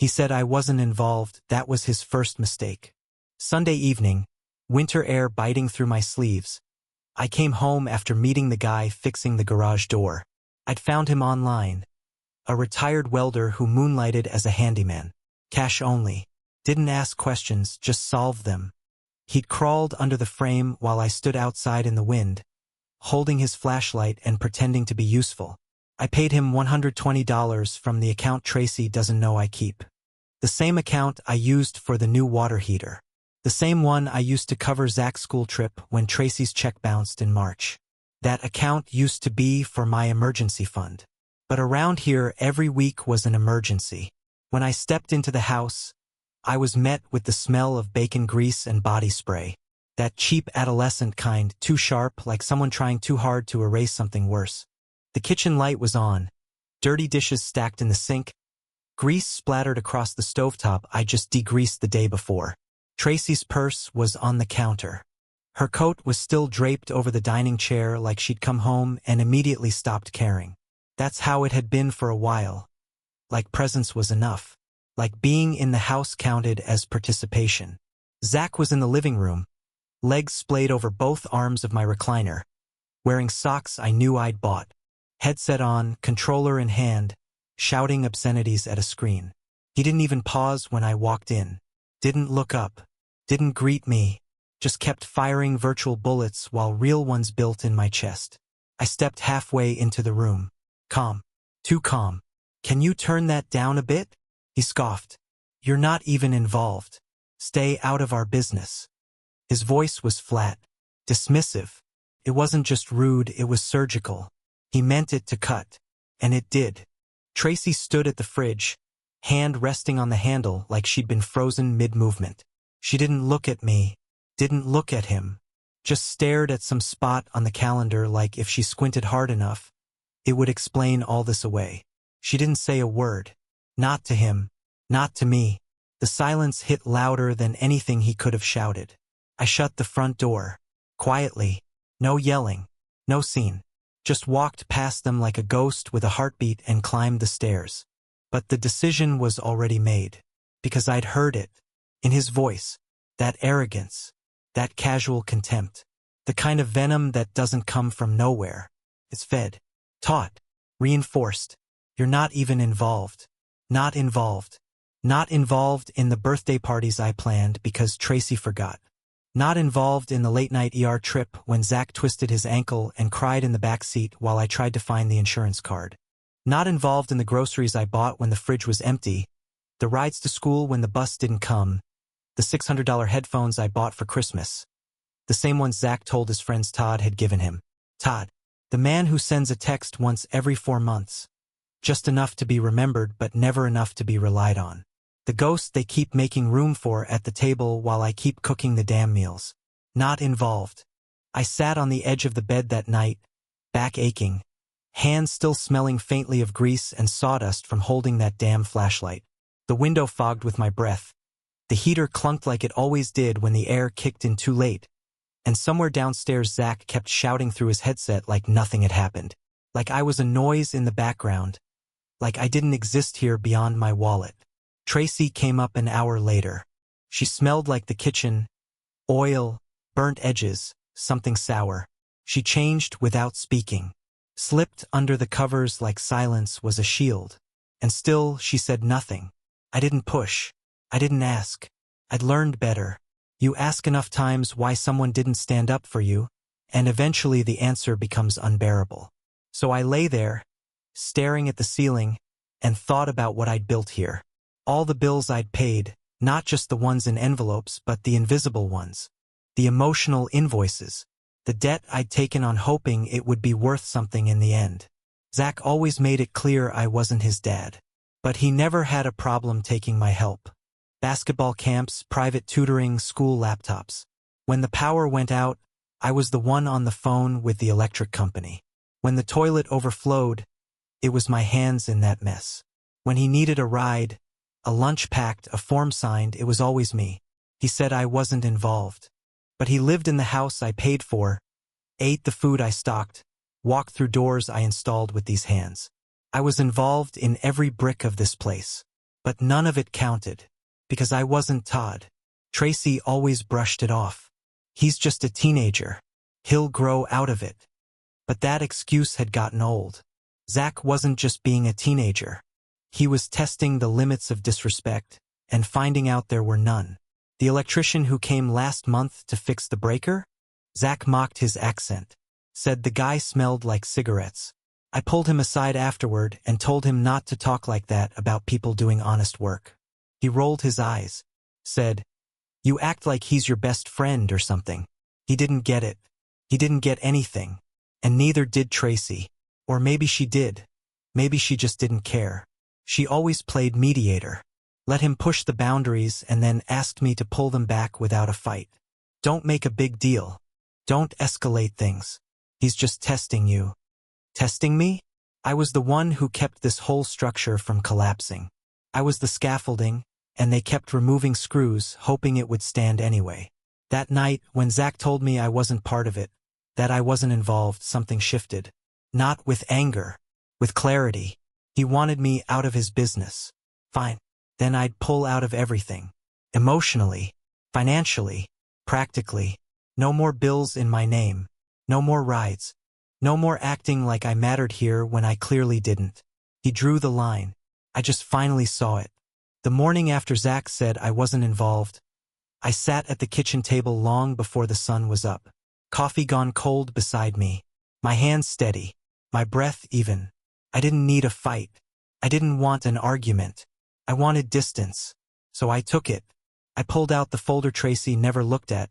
He said I wasn't involved. That was his first mistake. Sunday evening, winter air biting through my sleeves. I came home after meeting the guy fixing the garage door. I'd found him online. A retired welder who moonlighted as a handyman. Cash only. Didn't ask questions, just solved them. He'd crawled under the frame while I stood outside in the wind, holding his flashlight and pretending to be useful. I paid him $120 from the account Tracy doesn't know I keep. The same account I used for the new water heater. The same one I used to cover Zach's school trip when Tracy's check bounced in March. That account used to be for my emergency fund. But around here, every week was an emergency. When I stepped into the house, I was met with the smell of bacon grease and body spray. That cheap adolescent kind, too sharp, like someone trying too hard to erase something worse. The kitchen light was on. Dirty dishes stacked in the sink. Grease splattered across the stovetop I just degreased the day before. Tracy's purse was on the counter. Her coat was still draped over the dining chair like she'd come home and immediately stopped caring. That's how it had been for a while. Like presence was enough. Like being in the house counted as participation. Zach was in the living room, legs splayed over both arms of my recliner, wearing socks I knew I'd bought, headset on, controller in hand, shouting obscenities at a screen. He didn't even pause when I walked in. Didn't look up. Didn't greet me. Just kept firing virtual bullets while real ones built in my chest. I stepped halfway into the room. Calm. Too calm. Can you turn that down a bit? He scoffed. You're not even involved. Stay out of our business. His voice was flat, dismissive. It wasn't just rude, it was surgical. He meant it to cut. And it did. Tracy stood at the fridge, hand resting on the handle like she'd been frozen mid-movement. She didn't look at me, didn't look at him, just stared at some spot on the calendar like if she squinted hard enough, it would explain all this away. She didn't say a word. Not to him, not to me. The silence hit louder than anything he could have shouted. I shut the front door. Quietly. No yelling. No scene. Just walked past them like a ghost with a heartbeat and climbed the stairs. But the decision was already made. Because I'd heard it. In his voice. That arrogance. That casual contempt. The kind of venom that doesn't come from nowhere. It's fed. Taught. Reinforced. You're not even involved. Not involved. Not involved in the birthday parties I planned because Tracy forgot. Not involved in the late-night ER trip when Zach twisted his ankle and cried in the back seat while I tried to find the insurance card. Not involved in the groceries I bought when the fridge was empty, the rides to school when the bus didn't come, the $600 headphones I bought for Christmas. The same ones Zach told his friends Todd had given him. Todd, the man who sends a text once every 4 months. Just enough to be remembered but never enough to be relied on. The ghost they keep making room for at the table while I keep cooking the damn meals. Not involved. I sat on the edge of the bed that night, back aching, hands still smelling faintly of grease and sawdust from holding that damn flashlight. The window fogged with my breath. The heater clunked like it always did when the air kicked in too late. And somewhere downstairs Zach kept shouting through his headset like nothing had happened. Like I was a noise in the background. Like I didn't exist here beyond my wallet. Tracy came up an hour later. She smelled like the kitchen. Oil, burnt edges, something sour. She changed without speaking. Slipped under the covers like silence was a shield. And still she said nothing. I didn't push. I didn't ask. I'd learned better. You ask enough times why someone didn't stand up for you, and eventually the answer becomes unbearable. So I lay there, staring at the ceiling, and thought about what I'd built here. All the bills I'd paid, not just the ones in envelopes but the invisible ones. The emotional invoices. The debt I'd taken on hoping it would be worth something in the end. Zach always made it clear I wasn't his dad. But he never had a problem taking my help. Basketball camps, private tutoring, school laptops. When the power went out, I was the one on the phone with the electric company. When the toilet overflowed, it was my hands in that mess. When he needed a ride, a lunch packed, a form signed, it was always me. He said I wasn't involved. But he lived in the house I paid for, ate the food I stocked, walked through doors I installed with these hands. I was involved in every brick of this place. But none of it counted. Because I wasn't Todd. Tracy always brushed it off. He's just a teenager. He'll grow out of it. But that excuse had gotten old. Zach wasn't just being a teenager. He was testing the limits of disrespect and finding out there were none. The electrician who came last month to fix the breaker? Zach mocked his accent. Said the guy smelled like cigarettes. I pulled him aside afterward and told him not to talk like that about people doing honest work. He rolled his eyes. Said, "You act like he's your best friend or something." He didn't get it. He didn't get anything. And neither did Tracy. Or maybe she did. Maybe she just didn't care. She always played mediator. Let him push the boundaries and then asked me to pull them back without a fight. Don't make a big deal. Don't escalate things. He's just testing you. Testing me? I was the one who kept this whole structure from collapsing. I was the scaffolding, and they kept removing screws, hoping it would stand anyway. That night, when Zach told me I wasn't part of it, that I wasn't involved, something shifted. Not with anger. With clarity. He wanted me out of his business. Fine. Then I'd pull out of everything. Emotionally. Financially. Practically. No more bills in my name. No more rides. No more acting like I mattered here when I clearly didn't. He drew the line. I just finally saw it. The morning after Zach said I wasn't involved, I sat at the kitchen table long before the sun was up. Coffee gone cold beside me. My hands steady. My breath even. I didn't need a fight. I didn't want an argument. I wanted distance. So I took it. I pulled out the folder Tracy never looked at,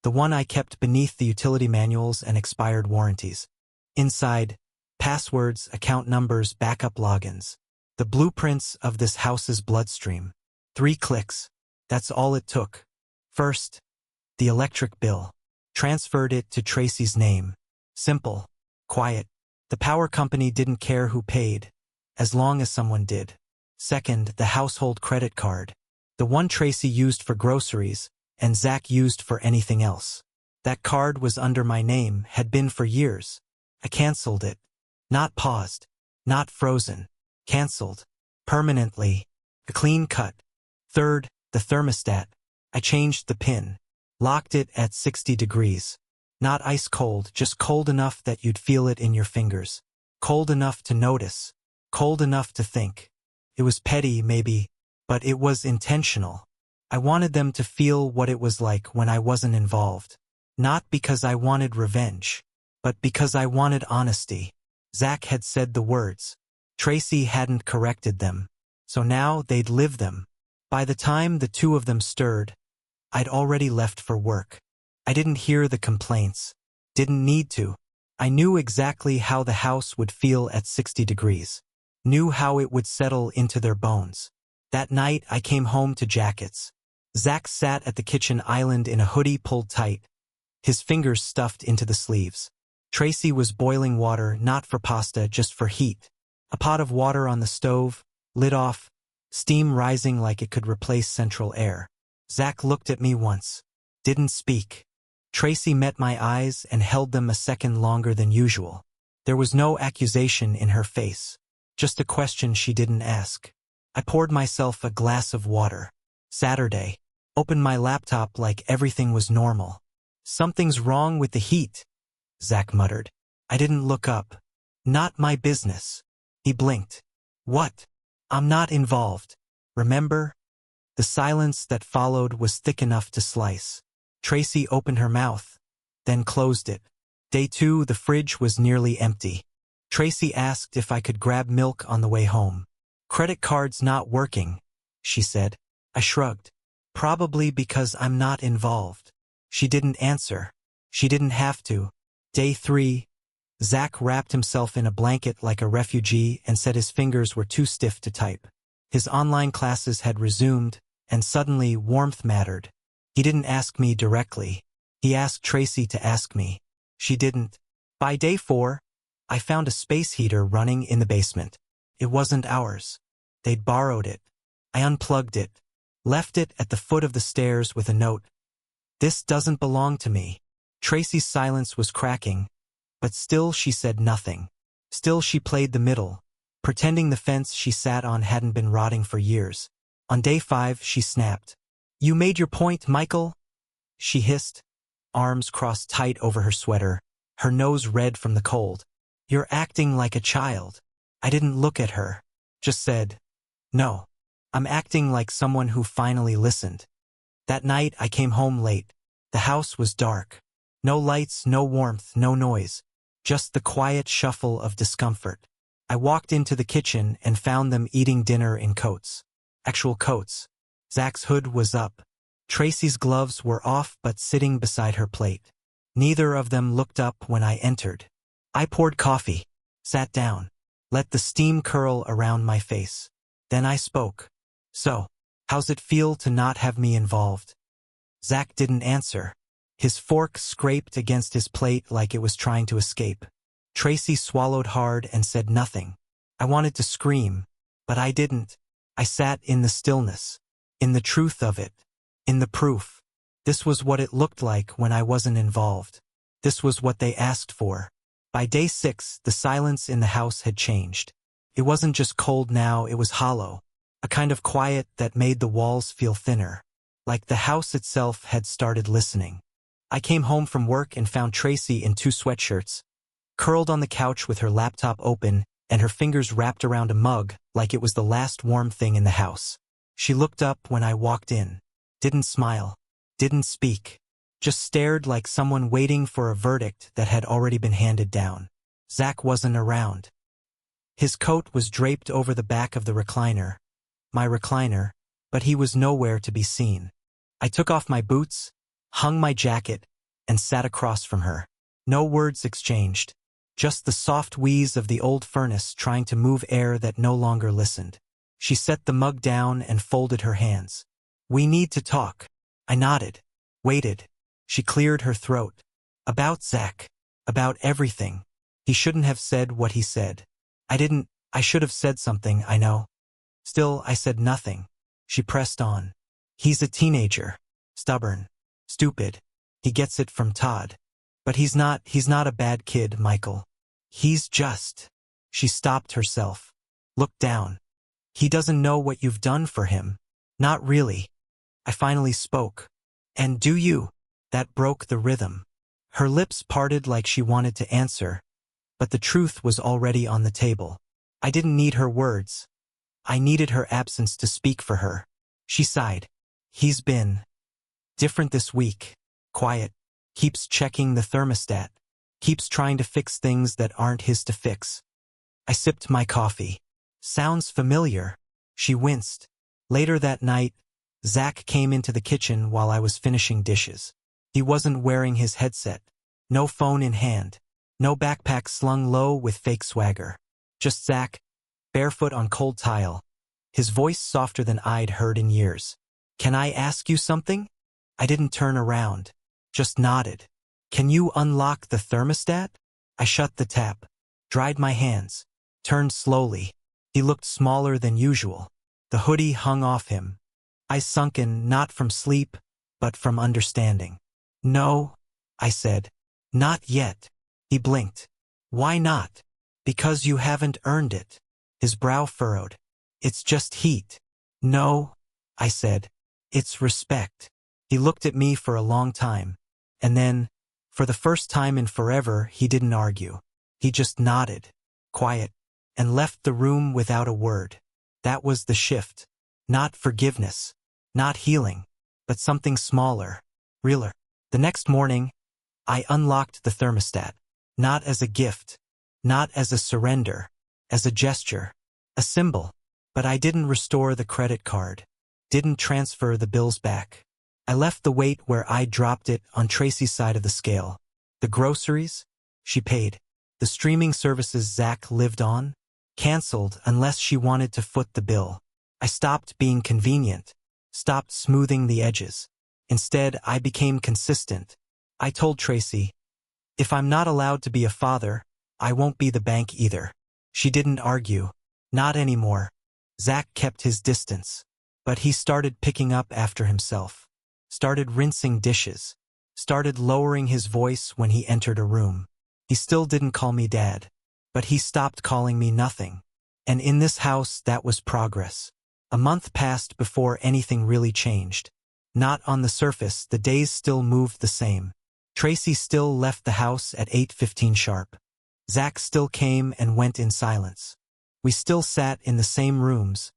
the one I kept beneath the utility manuals and expired warranties. Inside, passwords, account numbers, backup logins. The blueprints of this house's bloodstream. 3 clicks. That's all it took. First, the electric bill. Transferred it to Tracy's name. Simple. Quiet. The power company didn't care who paid, as long as someone did. Second, the household credit card. The one Tracy used for groceries, and Zach used for anything else. That card was under my name, had been for years. I canceled it. Not paused. Not frozen. Canceled. Permanently. A clean cut. Third, the thermostat. I changed the pin. Locked it at 60 degrees. Not ice cold, just cold enough that you'd feel it in your fingers. Cold enough to notice. Cold enough to think. It was petty, maybe, but it was intentional. I wanted them to feel what it was like when I wasn't involved. Not because I wanted revenge, but because I wanted honesty. Zach had said the words. Tracy hadn't corrected them. So now they'd live them. By the time the two of them stirred, I'd already left for work. I didn't hear the complaints. Didn't need to. I knew exactly how the house would feel at 60 degrees. Knew how it would settle into their bones. That night I came home to jackets. Zach sat at the kitchen island in a hoodie pulled tight, his fingers stuffed into the sleeves. Tracy was boiling water, not for pasta, just for heat. A pot of water on the stove, lid off, steam rising like it could replace central air. Zach looked at me once. Didn't speak. Tracy met my eyes and held them a second longer than usual. There was no accusation in her face. Just a question she didn't ask. I poured myself a glass of water. Saturday. Opened my laptop like everything was normal. Something's wrong with the heat, Zach muttered. I didn't look up. Not my business. He blinked. What? I'm not involved. Remember? The silence that followed was thick enough to slice. Tracy opened her mouth, then closed it. Day 2, the fridge was nearly empty. Tracy asked if I could grab milk on the way home. Credit card's not working, she said. I shrugged. Probably because I'm not involved. She didn't answer. She didn't have to. Day 3, Zach wrapped himself in a blanket like a refugee and said his fingers were too stiff to type. His online classes had resumed, and suddenly warmth mattered. He didn't ask me directly. He asked Tracy to ask me. She didn't. By day 4, I found a space heater running in the basement. It wasn't ours. They'd borrowed it. I unplugged it. Left it at the foot of the stairs with a note. This doesn't belong to me. Tracy's silence was cracking, but still she said nothing. Still she played the middle, pretending the fence she sat on hadn't been rotting for years. On day 5, she snapped. "You made your point, Michael," she hissed, arms crossed tight over her sweater, her nose red from the cold. "You're acting like a child." I didn't look at her, just said, "No. I'm acting like someone who finally listened." That night I came home late. The house was dark. No lights, no warmth, no noise. Just the quiet shuffle of discomfort. I walked into the kitchen and found them eating dinner in coats. Actual coats. Zach's hood was up. Tracy's gloves were off but sitting beside her plate. Neither of them looked up when I entered. I poured coffee, sat down, let the steam curl around my face. Then I spoke. "So, how's it feel to not have me involved?" Zach didn't answer. His fork scraped against his plate like it was trying to escape. Tracy swallowed hard and said nothing. I wanted to scream, but I didn't. I sat in the stillness, in the truth of it, in the proof. This was what it looked like when I wasn't involved. This was what they asked for. By day 6, the silence in the house had changed. It wasn't just cold now, it was hollow. A kind of quiet that made the walls feel thinner. Like the house itself had started listening. I came home from work and found Tracy in 2 sweatshirts, curled on the couch with her laptop open and her fingers wrapped around a mug like it was the last warm thing in the house. She looked up when I walked in. Didn't smile. Didn't speak. Just stared like someone waiting for a verdict that had already been handed down. Zach wasn't around. His coat was draped over the back of the recliner. My recliner, but he was nowhere to be seen. I took off my boots, hung my jacket, and sat across from her. No words exchanged. Just the soft wheeze of the old furnace trying to move air that no longer listened. She set the mug down and folded her hands. "We need to talk." I nodded. Waited. She cleared her throat. "About Zach. About everything. He shouldn't have said what he said. I should have said something, I know." Still, I said nothing. She pressed on. "He's a teenager. Stubborn. Stupid. He gets it from Todd. But he's not a bad kid, Michael. He's just..." She stopped herself. Looked down. "He doesn't know what you've done for him. Not really." I finally spoke. "And do you?" That broke the rhythm. Her lips parted like she wanted to answer, but the truth was already on the table. I didn't need her words. I needed her absence to speak for her. She sighed. "He's been different this week. Quiet. Keeps checking the thermostat. Keeps trying to fix things that aren't his to fix." I sipped my coffee. "Sounds familiar." She winced. Later that night, Zach came into the kitchen while I was finishing dishes. He wasn't wearing his headset. No phone in hand. No backpack slung low with fake swagger. Just Zach, barefoot on cold tile. His voice softer than I'd heard in years. "Can I ask you something?" I didn't turn around. Just nodded. "Can you unlock the thermostat?" I shut the tap. Dried my hands. Turned slowly. He looked smaller than usual. The hoodie hung off him. Eyes sunken, not from sleep, but from understanding. "No," I said. "Not yet." He blinked. "Why not?" "Because you haven't earned it." His brow furrowed. "It's just heat." "No," I said. "It's respect." He looked at me for a long time. And then, for the first time in forever, he didn't argue. He just nodded, quiet, and left the room without a word. That was the shift. Not forgiveness, not healing, but something smaller, realer. The next morning, I unlocked the thermostat. Not as a gift, not as a surrender, as a gesture, a symbol. But I didn't restore the credit card, didn't transfer the bills back. I left the weight where I dropped it on Tracy's side of the scale. The groceries? She paid. The streaming services Zach lived on? Canceled unless she wanted to foot the bill. I stopped being convenient, stopped smoothing the edges. Instead, I became consistent. I told Tracy, "If I'm not allowed to be a father, I won't be the bank either." She didn't argue. Not anymore. Zach kept his distance. But he started picking up after himself. Started rinsing dishes. Started lowering his voice when he entered a room. He still didn't call me dad. But he stopped calling me nothing. And in this house, that was progress. A month passed before anything really changed. Not on the surface, the days still moved the same. Tracy still left the house at 8:15 sharp. Zach still came and went in silence. We still sat in the same rooms,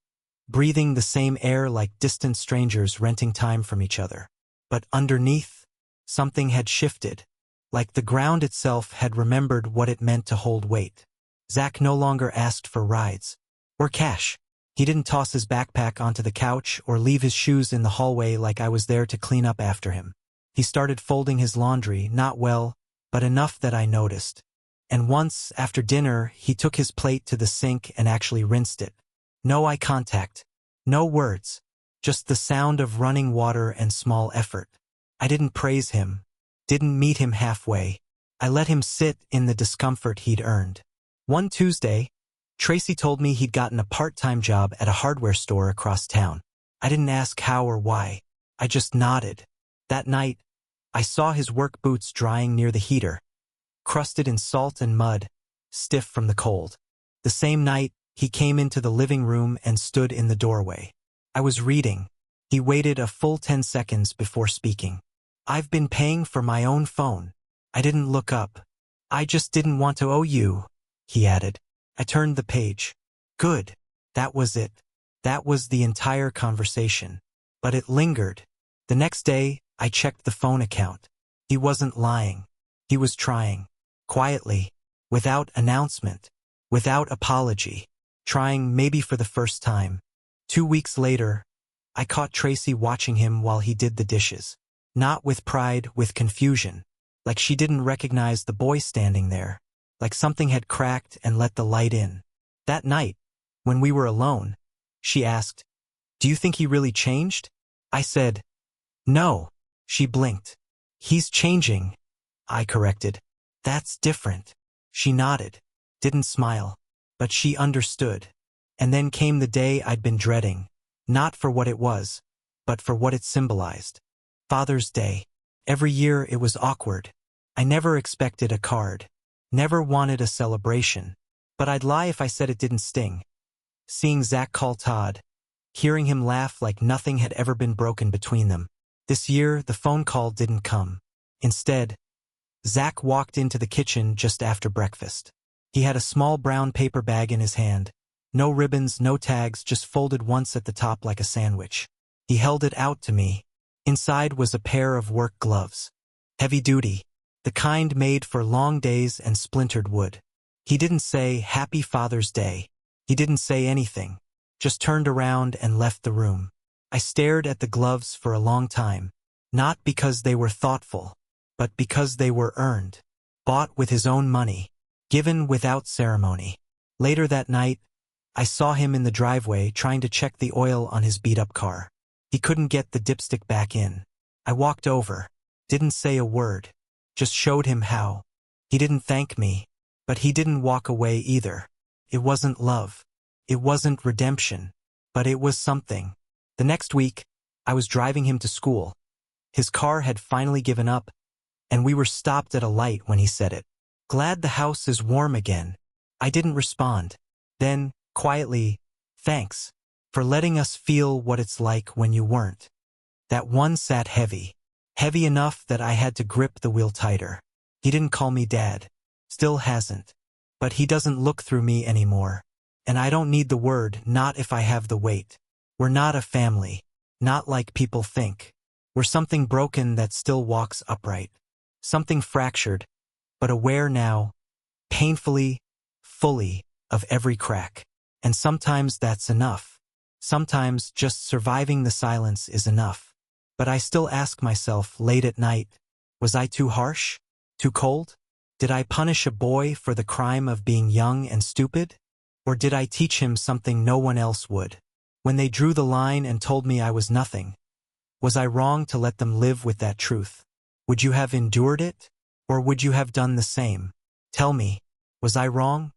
breathing the same air like distant strangers renting time from each other. But underneath, something had shifted, like the ground itself had remembered what it meant to hold weight. Zach no longer asked for rides or cash. He didn't toss his backpack onto the couch or leave his shoes in the hallway like I was there to clean up after him. He started folding his laundry, not well, but enough that I noticed. And once, after dinner, he took his plate to the sink and actually rinsed it. No eye contact, no words, just the sound of running water and small effort. I didn't praise him, didn't meet him halfway. I let him sit in the discomfort he'd earned. One Tuesday, Tracy told me he'd gotten a part-time job at a hardware store across town. I didn't ask how or why. I just nodded. That night, I saw his work boots drying near the heater, crusted in salt and mud, stiff from the cold. The same night, he came into the living room and stood in the doorway. I was reading. He waited a full 10 seconds before speaking. "I've been paying for my own phone." I didn't look up. "I just didn't want to owe you," he added. I turned the page. Good. That was it. That was the entire conversation. But it lingered. The next day, I checked the phone account. He wasn't lying. He was trying. Quietly. Without announcement. Without apology. Trying maybe for the first time. 2 weeks later, I caught Tracy watching him while he did the dishes. Not with pride, with confusion. Like she didn't recognize the boy standing there. Like something had cracked and let the light in. That night, when we were alone, she asked, "Do you think he really changed?" I said, "No." She blinked. "He's changing," I corrected. "That's different." She nodded, didn't smile, but she understood. And then came the day I'd been dreading, not for what it was, but for what it symbolized. Father's Day. Every year it was awkward. I never expected a card. Never wanted a celebration, but I'd lie if I said it didn't sting. Seeing Zach call Todd, hearing him laugh like nothing had ever been broken between them. This year, the phone call didn't come. Instead, Zach walked into the kitchen just after breakfast. He had a small brown paper bag in his hand. No ribbons, no tags, just folded once at the top like a sandwich. He held it out to me. Inside was a pair of work gloves. Heavy duty. The kind made for long days and splintered wood. He didn't say, "Happy Father's Day." He didn't say anything, just turned around and left the room. I stared at the gloves for a long time, not because they were thoughtful, but because they were earned, bought with his own money, given without ceremony. Later that night, I saw him in the driveway trying to check the oil on his beat-up car. He couldn't get the dipstick back in. I walked over, didn't say a word. Just showed him how. He didn't thank me, but he didn't walk away either. It wasn't love. It wasn't redemption, but it was something. The next week, I was driving him to school. His car had finally given up, and we were stopped at a light when he said it. "Glad the house is warm again." I didn't respond. Then, quietly, "Thanks for letting us feel what it's like when you weren't." That one sat heavy. Heavy enough that I had to grip the wheel tighter. He didn't call me Dad. Still hasn't. But he doesn't look through me anymore. And I don't need the word, not if I have the weight. We're not a family. Not like people think. We're something broken that still walks upright. Something fractured, but aware now, painfully, fully, of every crack. And sometimes that's enough. Sometimes just surviving the silence is enough. But I still ask myself late at night, was I too harsh? Too cold? Did I punish a boy for the crime of being young and stupid? Or did I teach him something no one else would? When they drew the line and told me I was nothing, was I wrong to let them live with that truth? Would you have endured it? Or would you have done the same? Tell me, was I wrong?